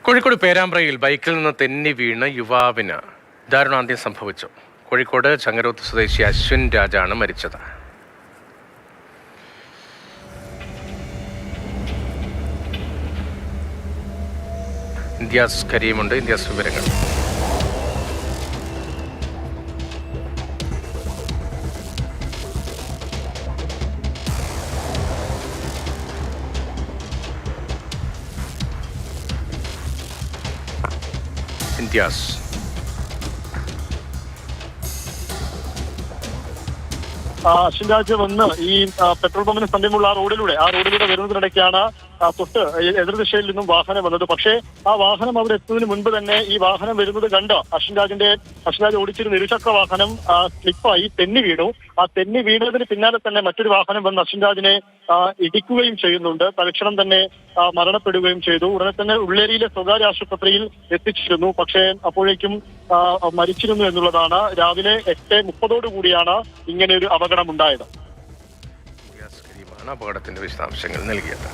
കോഴിക്കോട് പേരാമ്പ്രയിൽ ബൈക്കിൽ നിന്ന് തെന്നി വീണ് യുവാവിന് ദാരുണാന്ത്യം സംഭവിച്ചു. കോഴിക്കോട് ചങ്ങരോത്ത് സ്വദേശി അശ്വിൻ രാജാണ് മരിച്ചത്. ഇന്ത്യാസ് കരീമുണ്ട്. ഇന്ത്യാസ് വിവരങ്ങൾ. ഇന്ത്യാസ് അശ്വിൻ രാജ് വന്ന് ഈ പെട്രോൾ പമ്പിന് സമീപമുള്ള ആ റോഡിലൂടെ വരുന്നതിനിടയ്ക്കാണ് തൊട്ട് എതിർദിശയിൽ നിന്നും വാഹനം വന്നത്. പക്ഷേ ആ വാഹനം അവിടെ എത്തുന്നതിന് മുൻപ് തന്നെ ഈ വാഹനം വരുന്നത് കണ്ട് അശ്വിൻ രാജ് ഓടിച്ചിരുന്ന ഇരുചക്ര വാഹനം സ്ലിപ്പായി തെന്നി വീണു. ആ തെന്നി വീണതിന് പിന്നാലെ തന്നെ മറ്റൊരു വാഹനം വന്ന് അശ്വിൻ രാജിനെ ഇടിക്കുകയും ചെയ്യുന്നുണ്ട്. തൽക്ഷണം തന്നെ മരണപ്പെടുകയും ചെയ്തു. ഉടനെ തന്നെ ഉള്ളേരിയിലെ സ്വകാര്യ ആശുപത്രിയിൽ എത്തിച്ചിരുന്നു. പക്ഷേ അപ്പോഴേക്കും മരിച്ചിരുന്നു എന്നുള്ളതാണ്. രാവിലെ 8:30 കൂടിയാണ് ഇങ്ങനെ ഒരു അപകടമുണ്ടായത്. അപകടത്തിന്റെ വിശദാംശങ്ങൾ നൽകിയത്.